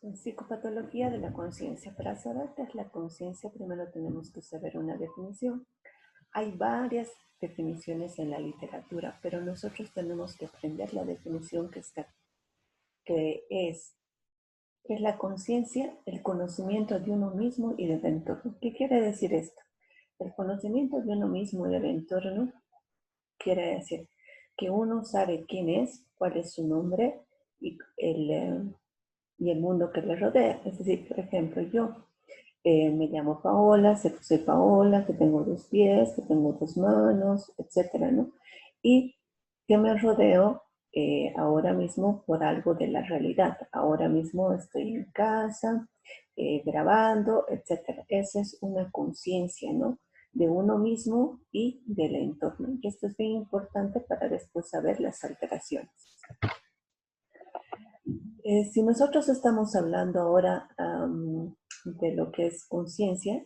Psicopatología de la conciencia. Para saber qué es la conciencia, primero tenemos que saber una definición. Hay varias definiciones en la literatura, pero nosotros tenemos que aprender la definición que es la conciencia, el conocimiento de uno mismo y del entorno. ¿Qué quiere decir esto? El conocimiento de uno mismo y del entorno quiere decir que uno sabe quién es, cuál es su nombre y el mundo que le rodea. Es decir, por ejemplo, yo me llamo Paola, sé que soy Paola, que tengo 2 pies, que tengo 2 manos, etcétera, ¿no? Y que me rodeo ahora mismo por algo de la realidad. Ahora mismo estoy en casa, grabando, etcétera. Esa es una conciencia, ¿no? De uno mismo y del entorno. Y esto es bien importante para después saber las alteraciones. Si nosotros estamos hablando ahora de lo que es conciencia,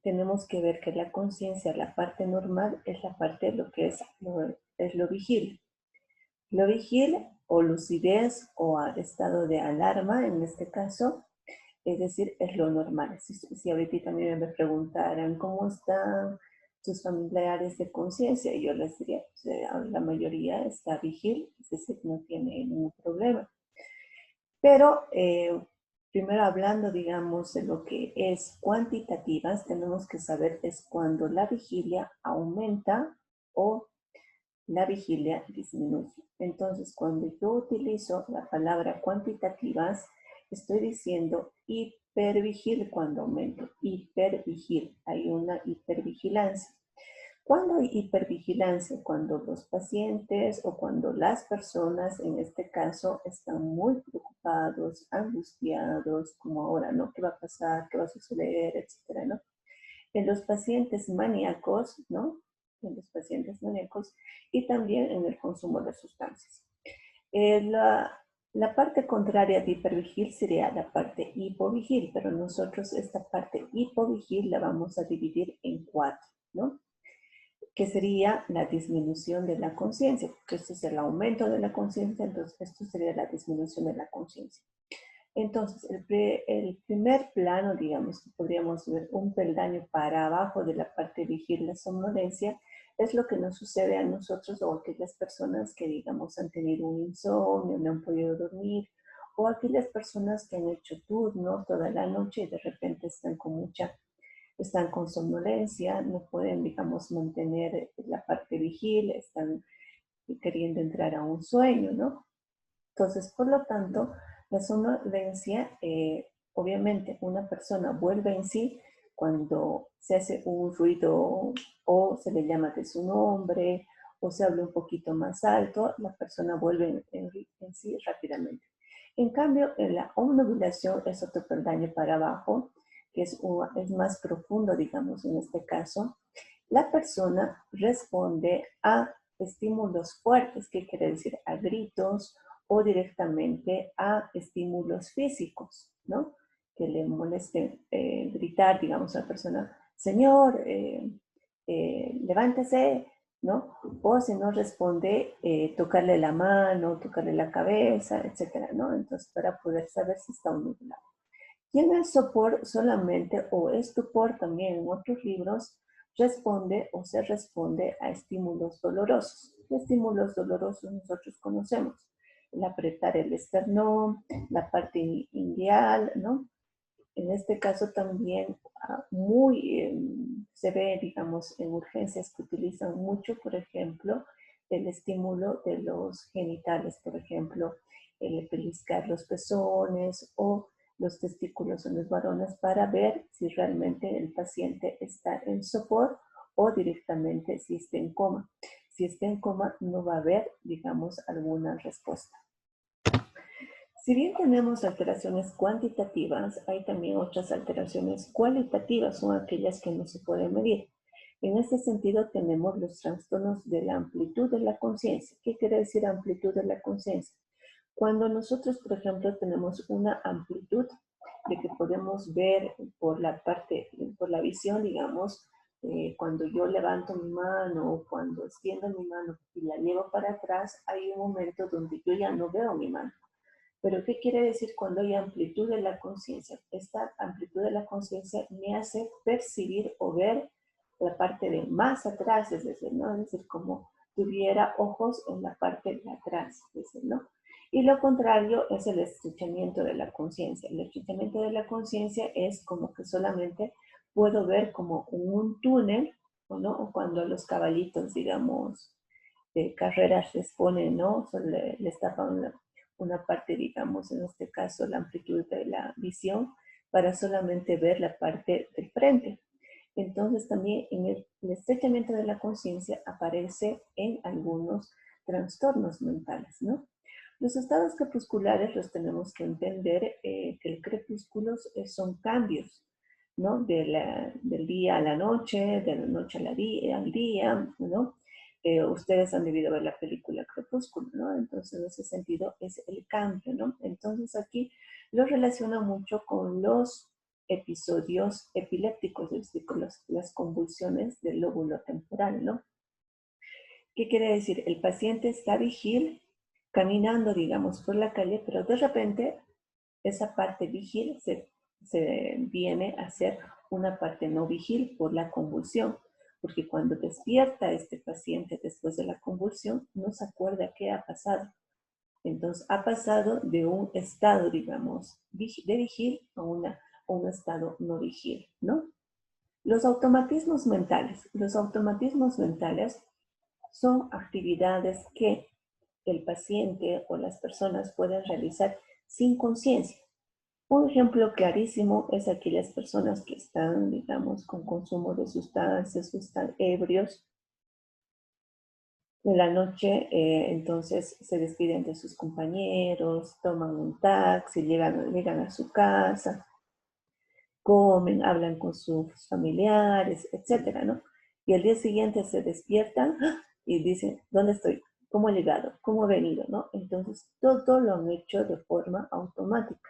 tenemos que ver que la conciencia, la parte normal, es la parte de lo que es lo vigil. Lo vigil o lucidez o estado de alarma, en este caso, es decir, es lo normal. Si ahorita también me preguntaran cómo están sus familiares de conciencia, yo les diría, la mayoría está vigil, es decir, no tiene ningún problema. Pero primero hablando, digamos, de lo que es cuantitativas, tenemos que saber es cuando la vigilia aumenta o la vigilia disminuye. Entonces, cuando yo utilizo la palabra cuantitativas, estoy diciendo hipervigil cuando aumento, hipervigil, hay una hipervigilancia. ¿Cuándo hay hipervigilancia? Cuando los pacientes o cuando las personas, en este caso, están muy preocupados, angustiados, como ahora, ¿no? ¿Qué va a pasar? ¿Qué va a suceder? Etcétera, ¿no? En los pacientes maníacos, ¿no? En los pacientes maníacos y también en el consumo de sustancias. La parte contraria de hipervigil sería la parte hipovigil, pero nosotros esta parte hipovigil la vamos a dividir en 4, ¿no? Que sería la disminución de la conciencia, porque esto es el aumento de la conciencia, entonces esto sería la disminución de la conciencia. Entonces, el primer plano, digamos, que podríamos ver un peldaño para abajo de la parte vigil, la somnolencia, es lo que nos sucede a nosotros o a aquellas personas que, digamos, han tenido un insomnio, no han podido dormir, o aquellas personas que han hecho turno toda la noche y de repente están con somnolencia, no pueden, digamos, mantener la parte vigil, están queriendo entrar a un sueño, ¿no? Entonces, por lo tanto, la somnolencia, obviamente, una persona vuelve en sí cuando se hace un ruido o se le llama de su nombre o se habla un poquito más alto, la persona vuelve en sí rápidamente. En cambio, en la omnubilación es otro peldaño para abajo, que es más profundo, digamos, en este caso. La persona responde a estímulos fuertes, que quiere decir a gritos o directamente a estímulos físicos, ¿no? Que le moleste gritar, digamos, a la persona, señor, levántese, ¿no? O si no responde, tocarle la mano, tocarle la cabeza, etcétera, ¿no? Entonces, para poder saber si está nublado. Y en el sopor solamente, o estupor también en otros libros, responde o se responde a estímulos dolorosos. ¿Qué estímulos dolorosos nosotros conocemos? El apretar el esternón, la parte inguinal, ¿no? En este caso también se ve, digamos, en urgencias que utilizan mucho, por ejemplo, el estímulo de los genitales, por ejemplo, el pellizcar los pezones o los testículos en los varones para ver si realmente el paciente está en sopor o directamente si está en coma. Si está en coma no va a haber, digamos, alguna respuesta. Si bien tenemos alteraciones cuantitativas, hay también otras alteraciones cualitativas, son aquellas que no se pueden medir. En este sentido tenemos los trastornos de la amplitud de la conciencia. ¿Qué quiere decir amplitud de la conciencia? Cuando nosotros, por ejemplo, tenemos una amplitud de que podemos ver por la visión, digamos, cuando yo levanto mi mano o cuando extiendo mi mano y la llevo para atrás, hay un momento donde yo ya no veo mi mano. Pero ¿qué quiere decir cuando hay amplitud de la conciencia? Esta amplitud de la conciencia me hace percibir o ver la parte de más atrás, es decir, ¿no? Es decir, como tuviera ojos en la parte de atrás, es decir, ¿no? Y lo contrario es el estrechamiento de la conciencia. El estrechamiento de la conciencia es como que solamente puedo ver como un túnel, ¿no? O cuando los caballitos, digamos, de carreras les ponen, ¿no? Les tapan una parte, digamos, en este caso, la amplitud de la visión para solamente ver la parte del frente. Entonces también en el estrechamiento de la conciencia aparece en algunos trastornos mentales, ¿no? Los estados crepusculares los tenemos que entender que el crepúsculo son cambios, ¿no? Del día a la noche, de la noche al día, ¿no? Ustedes han debido ver la película Crepúsculo, ¿no? Entonces, en ese sentido, es el cambio, ¿no? Entonces, aquí lo relaciona mucho con los episodios epilépticos, es decir, con las convulsiones del lóbulo temporal, ¿no? ¿Qué quiere decir? El paciente está vigil, caminando, digamos, por la calle, pero de repente esa parte vigil se viene a ser una parte no vigil por la convulsión, porque cuando despierta este paciente después de la convulsión, no se acuerda qué ha pasado. Entonces, ha pasado de un estado, digamos, de vigil a un estado no vigil, ¿no? Los automatismos mentales. Los automatismos mentales son actividades que el paciente o las personas pueden realizar sin conciencia. Un ejemplo clarísimo es aquellas personas que están, digamos, con consumo de sustancias o están ebrios en la noche, entonces se despiden de sus compañeros, toman un taxi, llegan a su casa, comen, hablan con sus familiares, etcétera, ¿no? Y al día siguiente se despiertan y dicen, ¿dónde estoy? ¿Cómo he llegado? ¿Cómo he venido? ¿No? Entonces, todo lo han hecho de forma automática.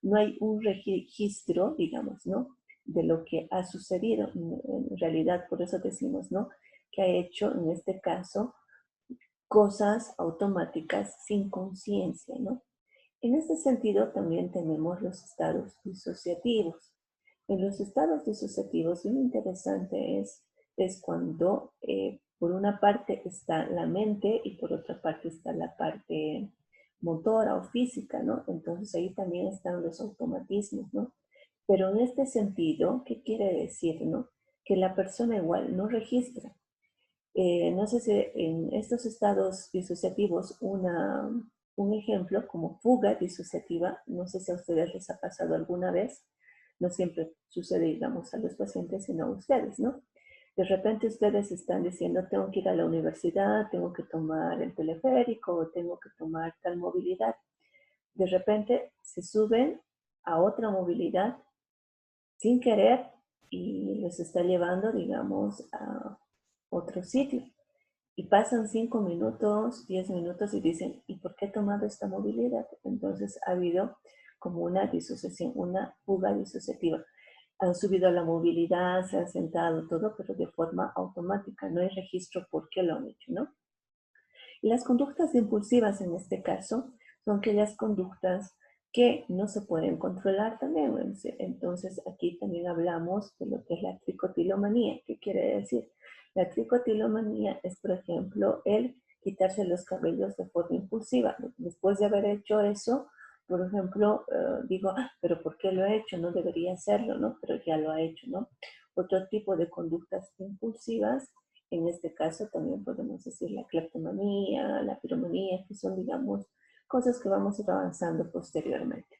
No hay un registro, digamos, ¿no? De lo que ha sucedido. En realidad, por eso decimos, ¿no? Que ha hecho, en este caso, cosas automáticas sin conciencia, ¿no? En este sentido, también tenemos los estados disociativos. En los estados disociativos, lo interesante es cuando por una parte está la mente y por otra parte está la parte motora o física, ¿no? Entonces ahí también están los automatismos, ¿no? Pero en este sentido, ¿qué quiere decir, no? Que la persona igual no registra. No sé si en estos estados disociativos, un ejemplo como fuga disociativa, no sé si a ustedes les ha pasado alguna vez, no siempre sucede, digamos, a los pacientes, sino a ustedes, ¿no? De repente ustedes están diciendo, tengo que ir a la universidad, tengo que tomar el teleférico, o tengo que tomar tal movilidad. De repente se suben a otra movilidad sin querer y los está llevando, digamos, a otro sitio. Y pasan 5 minutos, 10 minutos y dicen, ¿y por qué he tomado esta movilidad? Entonces ha habido como una disociación, una fuga disociativa. Han subido a la movilidad, se han sentado, todo, pero de forma automática. No hay registro por qué lo han hecho, ¿no? Y las conductas impulsivas en este caso son aquellas conductas que no se pueden controlar también. Entonces aquí también hablamos de lo que es la tricotilomanía. ¿Qué quiere decir? La tricotilomanía es, por ejemplo, el quitarse los cabellos de forma impulsiva. Después de haber hecho eso, por ejemplo, digo, pero ¿por qué lo he hecho? No debería hacerlo, ¿no? Pero ya lo ha hecho, ¿no? Otro tipo de conductas impulsivas, en este caso también podemos decir la cleptomanía, la piromanía, que son, digamos, cosas que vamos a ir avanzando posteriormente.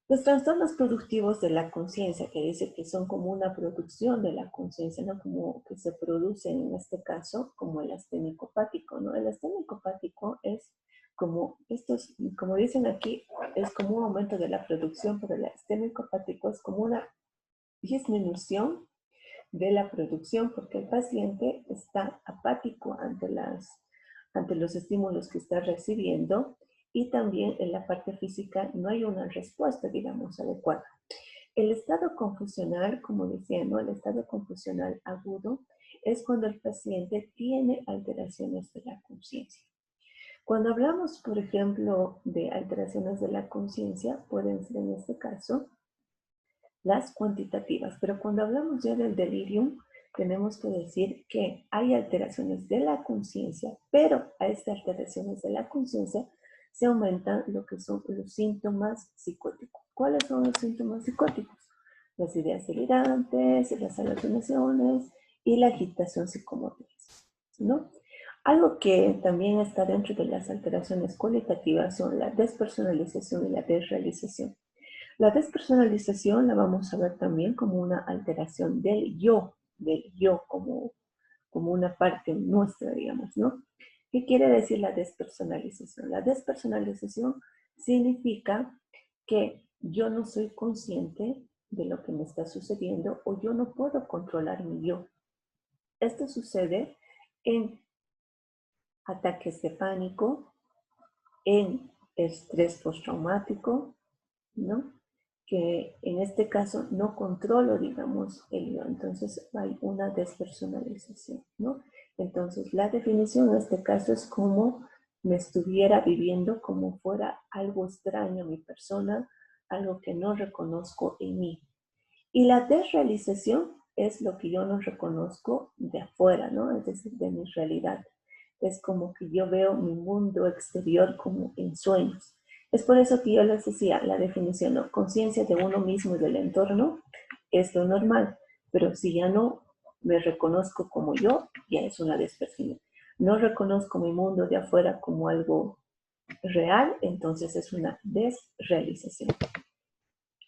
Los trastornos productivos de la conciencia, que dice que son como una producción de la conciencia, ¿no? Como que se producen en este caso, como el asténico hepático, ¿no? El asténico hepático es como estos, como dicen aquí, es como un aumento de la producción, pero el asténico hepático es como una disminución de la producción, porque el paciente está apático ante los estímulos que está recibiendo y también en la parte física no hay una respuesta, digamos, adecuada. El estado confusional, como decía, ¿no? El estado confusional agudo es cuando el paciente tiene alteraciones de la conciencia. Cuando hablamos, por ejemplo, de alteraciones de la conciencia, pueden ser en este caso las cuantitativas, pero cuando hablamos ya del delirium, tenemos que decir que hay alteraciones de la conciencia, pero a estas alteraciones de la conciencia se aumentan lo que son los síntomas psicóticos. ¿Cuáles son los síntomas psicóticos? Las ideas delirantes, las alucinaciones y la agitación psicomotriz, ¿no? Algo que también está dentro de las alteraciones cualitativas son la despersonalización y la desrealización. La despersonalización la vamos a ver también como una alteración del yo como una parte nuestra, digamos, ¿no? ¿Qué quiere decir la despersonalización? La despersonalización significa que yo no soy consciente de lo que me está sucediendo o yo no puedo controlar mi yo. Esto sucede en ataques de pánico, en estrés postraumático, ¿no? Que en este caso no controlo, digamos, el yo. Entonces hay una despersonalización, ¿no? Entonces la definición en este caso es como me estuviera viviendo como fuera algo extraño a mi persona, algo que no reconozco en mí. Y la desrealización es lo que yo no reconozco de afuera, ¿no? Es decir, de mi realidad. Es como que yo veo mi mundo exterior como en sueños. Es por eso que yo les decía, la definición, ¿no? Conciencia de uno mismo y del entorno es lo normal, pero si ya no me reconozco como yo, ya es una desperfección. No reconozco mi mundo de afuera como algo real, entonces es una desrealización.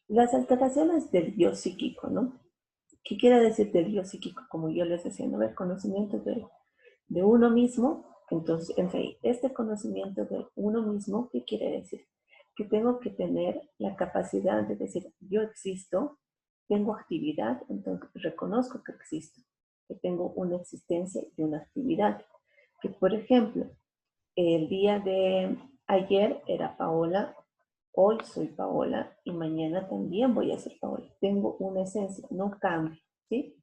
Las alteraciones del yo psíquico, ¿no? ¿Qué quiere decir del yo psíquico? Como yo les decía, ¿no? El conocimiento de uno mismo. Entonces, entre este conocimiento de uno mismo, ¿qué quiere decir? Que tengo que tener la capacidad de decir, yo existo, tengo actividad, entonces reconozco que existo, que tengo una existencia y una actividad. Que, por ejemplo, el día de ayer era Paola, hoy soy Paola y mañana también voy a ser Paola. Tengo una esencia, no cambio, ¿sí?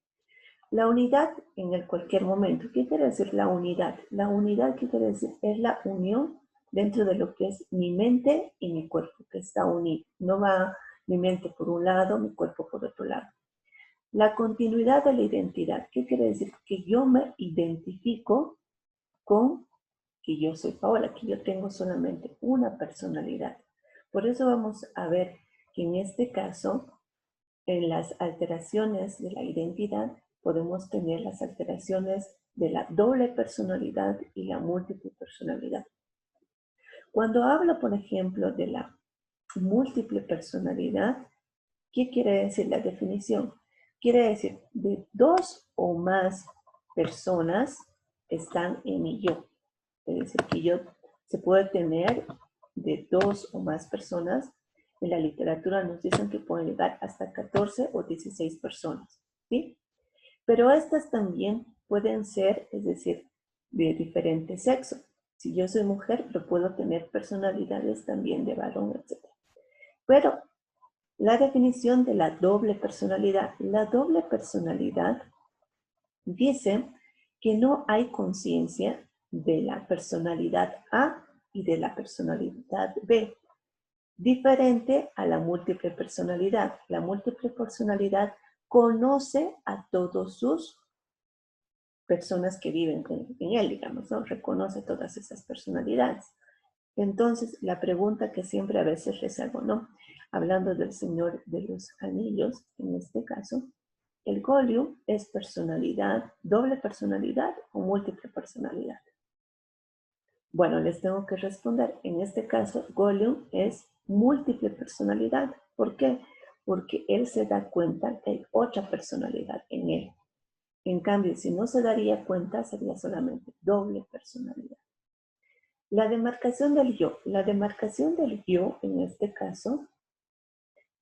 La unidad en el cualquier momento. ¿Qué quiere decir la unidad? La unidad, ¿qué quiere decir? Es la unión dentro de lo que es mi mente y mi cuerpo, que está unido. No va mi mente por un lado, mi cuerpo por otro lado. La continuidad de la identidad. ¿Qué quiere decir? Que yo me identifico con que yo soy Paola, que yo tengo solamente una personalidad. Por eso vamos a ver que en este caso, en las alteraciones de la identidad, podemos tener las alteraciones de la doble personalidad y la múltiple personalidad. Cuando hablo, por ejemplo, de la múltiple personalidad, ¿qué quiere decir la definición? Quiere decir de dos o más personas están en mi yo. Es decir, que yo se puede tener de dos o más personas. En la literatura nos dicen que pueden llegar hasta 14 o 16 personas, ¿sí? Pero estas también pueden ser, es decir, de diferente sexo. Si yo soy mujer, pero puedo tener personalidades también de varón, etc. Pero la definición de la doble personalidad dice que no hay conciencia de la personalidad A y de la personalidad B, diferente a la múltiple personalidad. La múltiple personalidad conoce a todos sus personas que viven en él, digamos, ¿no? Reconoce todas esas personalidades. Entonces, la pregunta que siempre a veces les hago, ¿no? Hablando del Señor de los Anillos, en este caso, ¿el Gollum es personalidad, doble personalidad o múltiple personalidad? Bueno, les tengo que responder. En este caso, Gollum es múltiple personalidad. ¿Por qué? Porque él se da cuenta que hay otra personalidad en él. En cambio, si no se daría cuenta, sería solamente doble personalidad. La demarcación del yo. La demarcación del yo, en este caso,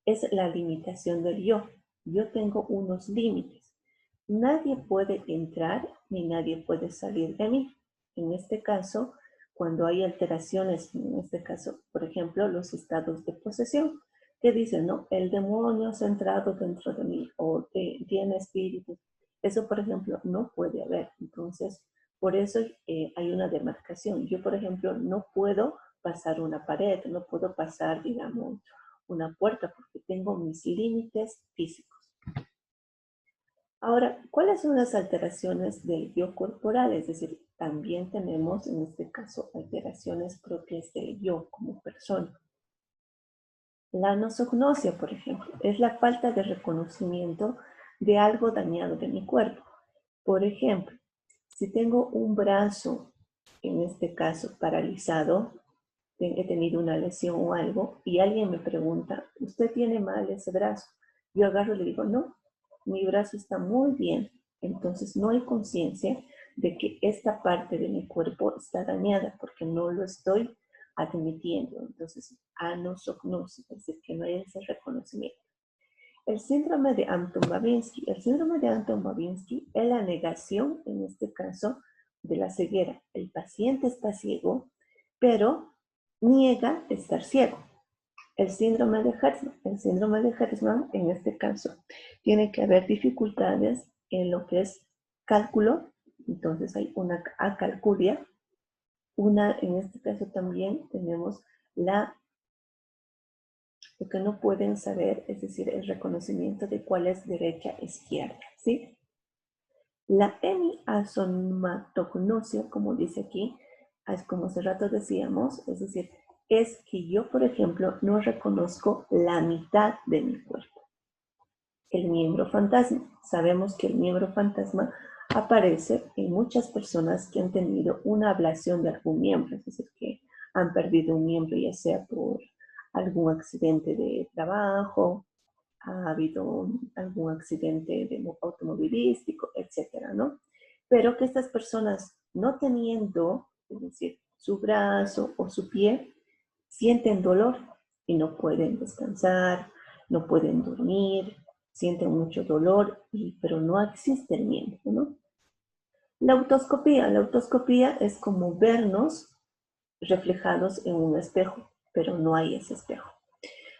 es la limitación del yo. Yo tengo unos límites. Nadie puede entrar ni nadie puede salir de mí. En este caso, cuando hay alteraciones, en este caso, por ejemplo, los estados de posesión, que dicen, no, el demonio se ha entrado dentro de mí o tiene espíritu. Eso, por ejemplo, no puede haber. Entonces, Por eso hay una demarcación. Yo, por ejemplo, no puedo pasar una pared, no puedo pasar, digamos, una puerta porque tengo mis límites físicos. Ahora, ¿cuáles son las alteraciones del yo corporal? Es decir, también tenemos en este caso alteraciones propias del yo como persona. La nosognosia, por ejemplo, es la falta de reconocimiento de algo dañado de mi cuerpo. Por ejemplo, si tengo un brazo, en este caso paralizado, he tenido una lesión o algo, y alguien me pregunta, ¿usted tiene mal ese brazo? Yo agarro y le digo, no, mi brazo está muy bien. Entonces no hay conciencia de que esta parte de mi cuerpo está dañada porque no lo estoy admitiendo. Entonces, anosognosia, es decir, que no hay ese reconocimiento. El síndrome de Anton-Babinski. El síndrome de Anton-Babinski es la negación, en este caso, de la ceguera. El paciente está ciego, pero niega estar ciego. El síndrome de Hertzmann. El síndrome de Hertzmann, en este caso, tiene que haber dificultades en lo que es cálculo. Entonces hay una acalculia. En este caso también tenemos lo que no pueden saber, es decir, el reconocimiento de cuál es derecha e izquierda, ¿sí? La hemiasomatognósia, como dice aquí, es como hace rato decíamos, es decir, es que yo, por ejemplo, no reconozco la mitad de mi cuerpo. El miembro fantasma. Sabemos que el miembro fantasma aparece en muchas personas que han tenido una ablación de algún miembro, es decir, que han perdido un miembro, ya sea por algún accidente de trabajo, ha habido algún accidente automovilístico, etcétera, ¿no? Pero que estas personas, no teniendo, es decir, su brazo o su pie, sienten dolor y no pueden descansar, no pueden dormir, sienten mucho dolor, pero no existe el miembro, ¿no? La autoscopía es como vernos reflejados en un espejo, pero no hay ese espejo.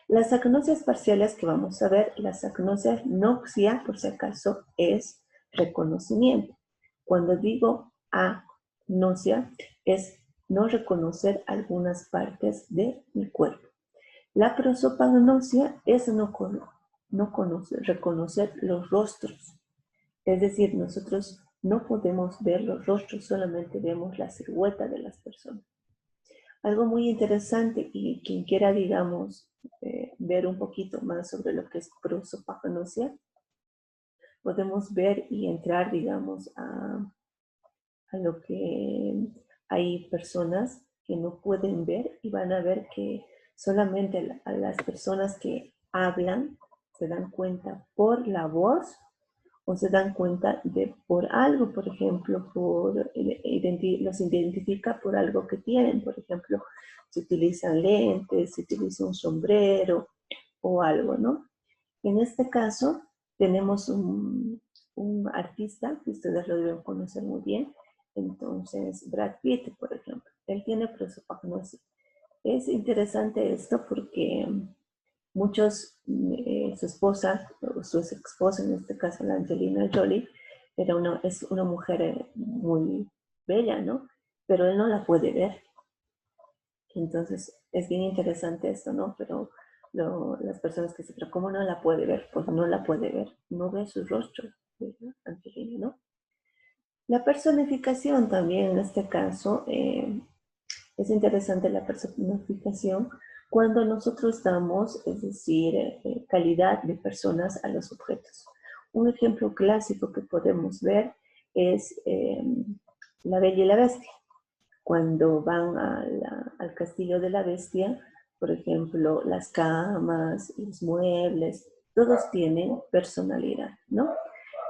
Las agnosias parciales que vamos a ver, las agnosias noxia, por si acaso, es reconocimiento. Cuando digo agnosia, es no reconocer algunas partes de mi cuerpo. La prosopagnosia es reconocer los rostros. Es decir, nosotros no podemos ver los rostros, solamente vemos la silueta de las personas. Algo muy interesante y quien quiera, digamos, ver un poquito más sobre lo que es prosopagnosia, podemos ver y entrar, digamos, a lo que hay personas que no pueden ver y van a ver que solamente a las personas que hablan se dan cuenta por la voz o se dan cuenta por algo, por ejemplo, los identifica por algo que tienen, por ejemplo, si utilizan lentes, si utilizan un sombrero o algo, ¿no? En este caso tenemos un artista que ustedes lo deben conocer muy bien, entonces Brad Pitt, por ejemplo, él tiene prosopagnosia. Es interesante esto porque su esposa, o su ex esposa, en este caso la Angelina Jolie, es una mujer muy bella, ¿no? Pero él no la puede ver. Entonces, es bien interesante esto, ¿no? Pero las personas que dicen, pero ¿cómo no la puede ver? Pues no la puede ver, no ve su rostro, ¿verdad? Angelina, ¿no? La personificación también, en este caso, es interesante la personificación cuando nosotros damos, es decir, calidad de personas a los objetos. Un ejemplo clásico que podemos ver es La Bella y la Bestia. Cuando van al castillo de la bestia, por ejemplo, las camas, los muebles, todos tienen personalidad, ¿no?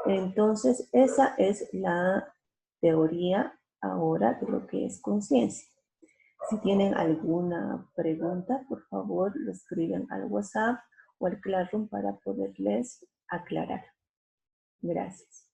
Entonces, esa es la teoría ahora de lo que es conciencia. Si tienen alguna pregunta, por favor, lo escriben al WhatsApp o al Classroom para poderles aclarar. Gracias.